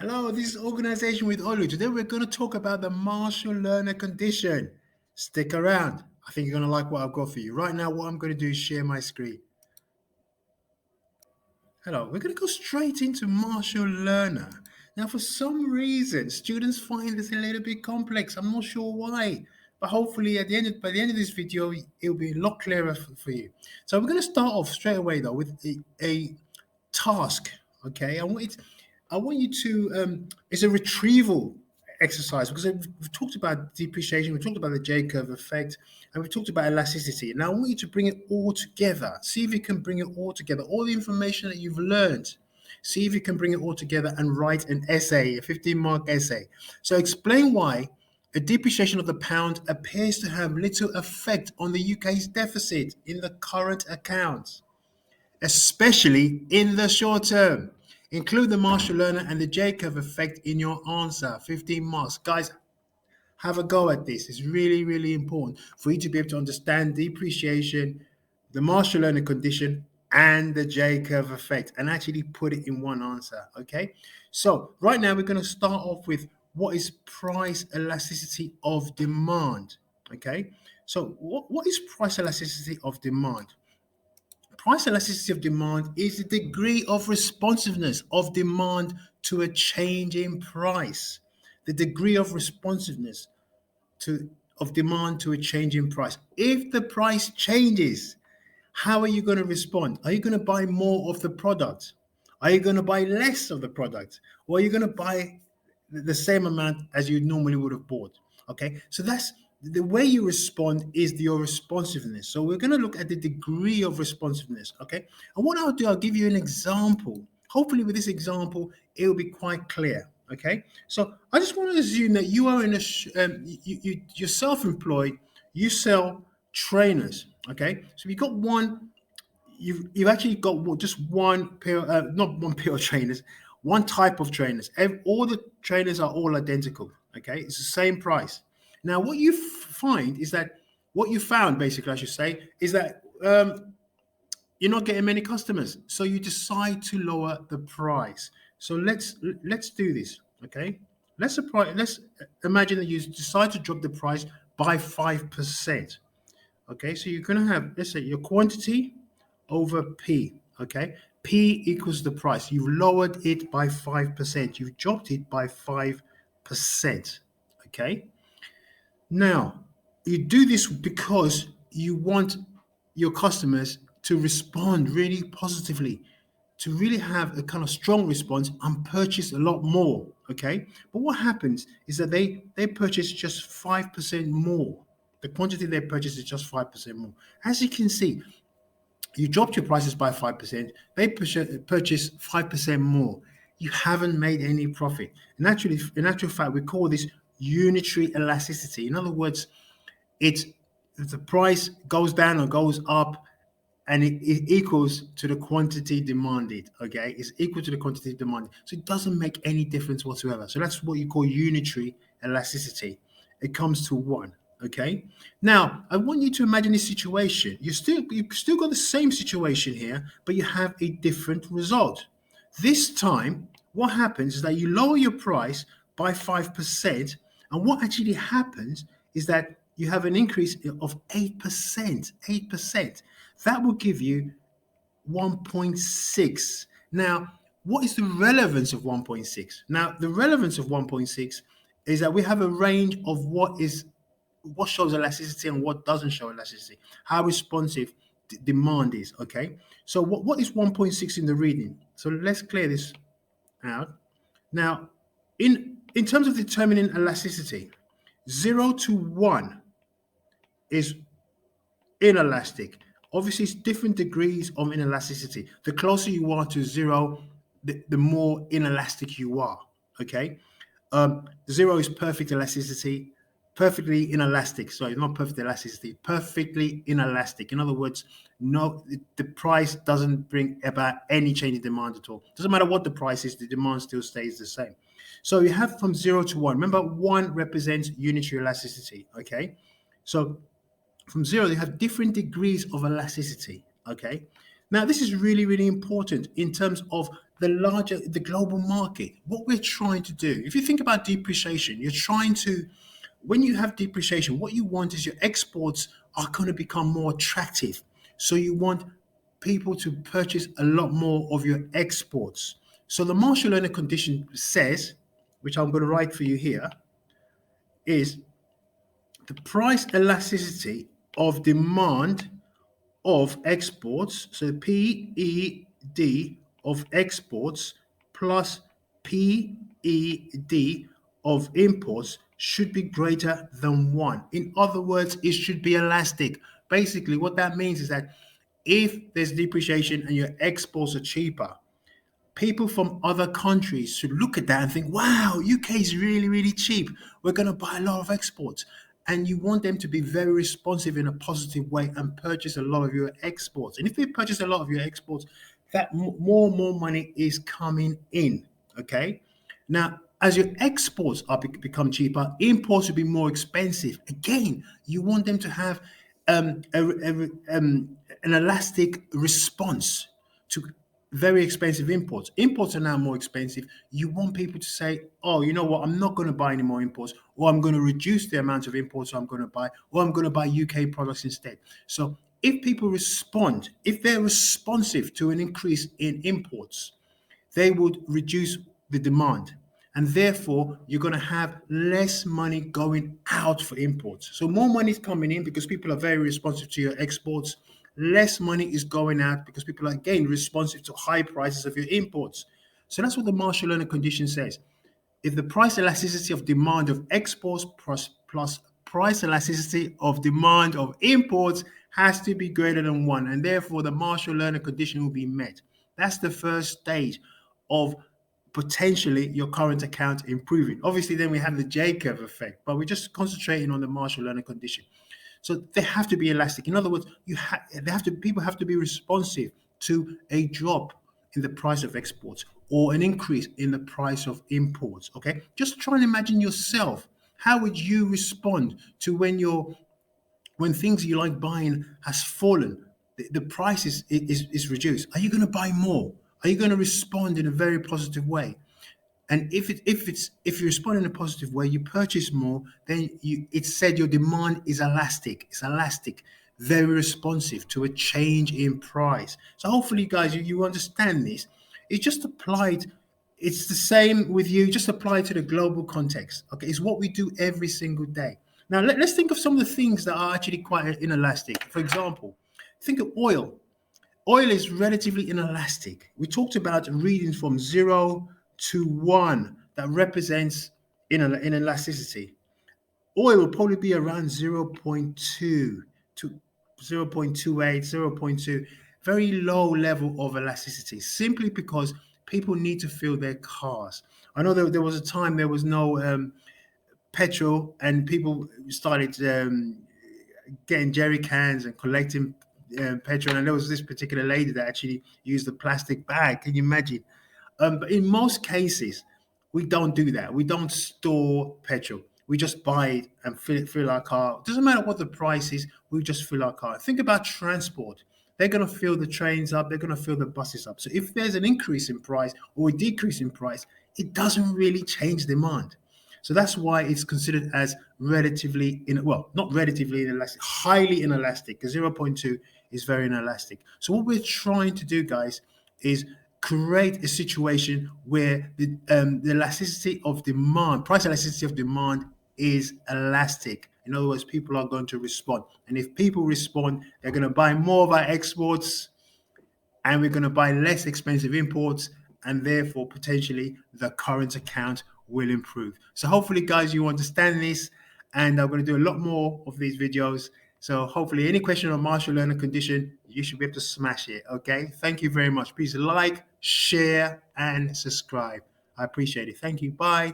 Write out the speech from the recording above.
Hello, this is Organization with Olu. Today we're going to talk about the Marshall Lerner condition. Stick around. I think you're going to like what I've got for you. Right now, what I'm going to do is share my screen. Hello, we're going to go straight into Marshall Lerner. Now, for some reason, students find this a little bit complex. I'm not sure why, but hopefully by the end of this video, it'll be a lot clearer for you. So we're going to start off straight away though with a task. Okay, I want you to. It's a retrieval exercise because we've talked about depreciation, we've talked about the J curve effect, and we've talked about elasticity. Now I want you to bring it all together. See if you can bring it all together. All the information that you've learned. See if you can bring it all together and write an essay, a 15-mark essay. So explain why a depreciation of the pound appears to have little effect on the UK's deficit in the current accounts, especially in the short term. Include the Marshall Lerner and the J-curve effect in your answer. 15 marks. Guys, have a go at this. It's really, really important for you to be able to understand depreciation, the Marshall Lerner condition, and the J-curve effect, and actually put it in one answer. Okay. So right now we're going to start off with what is price elasticity of demand. Okay. So what is price elasticity of demand? Price elasticity of demand is the degree of responsiveness of demand to a change in price. The degree of responsiveness of demand to a change in price. If the price changes, how are you going to respond? Are you going to buy more of the product? Are you going to buy less of the product? Or are you going to buy the same amount as you normally would have bought? Okay, so that's the way you respond is your responsiveness. So we're going to look at the degree of responsiveness. Okay, and what I'll do, I'll give you an example. Hopefully, with this example, it will be quite clear. Okay, so I just want to assume that you are in you're self-employed. You sell trainers. Okay, so you've got one. You've actually got just one pair, not one pair of trainers, one type of trainers. All the trainers are all identical. Okay, it's the same price. Now, what you find is that what you found, basically, I should say, is that you're not getting many customers, so you decide to lower the price. So let's do this. Okay, let's imagine that you decide to drop the price by 5%. Okay, so you're going to have, let's say, your quantity over P. Okay, P equals the price. You've lowered it by 5%. You've dropped it by 5%. Okay, now you do this because you want your customers to respond really positively, to really have a kind of strong response and purchase a lot more. Okay, but what happens is that they purchase just 5% more. The quantity they purchase is just 5% more. As you can see, you dropped your prices by 5%, they purchase 5% more. You haven't made any profit. And actually, in actual fact, we call this unitary elasticity. In other words, it's if the price goes down or goes up, and it equals to the quantity demanded. Okay, it's equal to the quantity demanded, so it doesn't make any difference whatsoever. So that's what you call unitary elasticity. It comes to one. Okay, now I want you to imagine this situation. You've still got the same situation here, but you have a different result. This time what happens is that you lower your price by 5%, and what actually happens is that you have an increase of 8%. 8%. That will give you 1.6. Now, what is the relevance of 1.6? Now, the relevance of 1.6 is that we have a range of what shows elasticity and what doesn't show elasticity, how responsive demand is. Okay, so what is 1.6 in the reading? So let's clear this out. Now, in terms of determining elasticity, 0 to 1 is inelastic. Obviously, it's different degrees of inelasticity. The closer you are to 0, the more inelastic you are. Okay, 0 is perfect elasticity, perfectly inelastic. Sorry, not perfect elasticity, perfectly inelastic. In other words, no, the price doesn't bring about any change in demand at all. Doesn't matter what the price is, the demand still stays the same. So you have from 0 to 1. Remember, 1 represents unitary elasticity. Okay, so from 0, you have different degrees of elasticity. Okay, now this is really, really important in terms of the global market. What we're trying to do, if you think about depreciation, you're trying to, when you have depreciation, what you want is your exports are going to become more attractive. So you want people to purchase a lot more of your exports. So the Marshall Lerner condition says, which I'm going to write for you here, is the price elasticity of demand of exports, so PED of exports plus PED of imports should be greater than 1. In other words, it should be elastic. Basically, what that means is that if there's depreciation and your exports are cheaper, people from other countries should look at that and think, wow, UK is really, really cheap. We're going to buy a lot of exports. And you want them to be very responsive in a positive way and purchase a lot of your exports. And if they purchase a lot of your exports, that more and more money is coming in. Okay. Now, as your exports are become cheaper, imports will be more expensive. Again, you want them to have an elastic response to very expensive imports. Imports are now more expensive. You want people to say, oh, you know what, I'm not going to buy any more imports, or I'm going to reduce the amount of imports I'm going to buy, or I'm going to buy UK products instead. So if people respond, if they're responsive to an increase in imports, they would reduce the demand. And therefore, you're going to have less money going out for imports. So more money is coming in because people are very responsive to your exports. Less money is going out because people are, again, responsive to high prices of your imports. So that's what the Marshall Lerner condition says. If the price elasticity of demand of exports plus price elasticity of demand of imports has to be greater than 1, and therefore the Marshall Lerner condition will be met. That's the first stage of potentially your current account improving. Obviously, then we have the J curve effect, but we're just concentrating on the Marshall Lerner condition. So they have to be elastic. In other words, people have to be responsive to a drop in the price of exports or an increase in the price of imports. Okay, just try and imagine yourself. How would you respond to when things you like buying has fallen? The price is reduced. Are you going to buy more? Are you going to respond in a very positive way? And if you respond in a positive way, you purchase more, then it's said your demand is elastic. It's elastic, very responsive to a change in price. So hopefully, guys, you understand this. It's just applied. It's the same with you, just apply it to the global context. Okay, it's what we do every single day. Now let's think of some of the things that are actually quite inelastic. For example, think of oil. Oil is relatively inelastic. We talked about readings from 0 to 1 that represents inelasticity. Oil will probably be around 0.2 to 0.28, 0.2, very low level of elasticity, simply because people need to fill their cars. I know there was a time there was no petrol, and people started getting jerry cans and collecting petrol. And there was this particular lady that actually used a plastic bag. Can you imagine? But in most cases, we don't do that. We don't store petrol. We just buy it and fill our car. It doesn't matter what the price is. We just fill our car. Think about transport. They're going to fill the trains up. They're going to fill the buses up. So if there's an increase in price or a decrease in price, it doesn't really change demand. So that's why it's considered as not relatively inelastic, highly inelastic, because 0.2 is very inelastic. So what we're trying to do, guys, is create a situation where the elasticity of demand, price elasticity of demand is elastic. In other words, people are going to respond. And if people respond, they're going to buy more of our exports, and we're going to buy less expensive imports, and therefore potentially the current account will improve. So hopefully, guys, you understand this, and I'm going to do a lot more of these videos. So hopefully any question on Marshall Lerner condition, you should be able to smash it. Okay, thank you very much. Please like, share, and subscribe. I appreciate it. Thank you. Bye.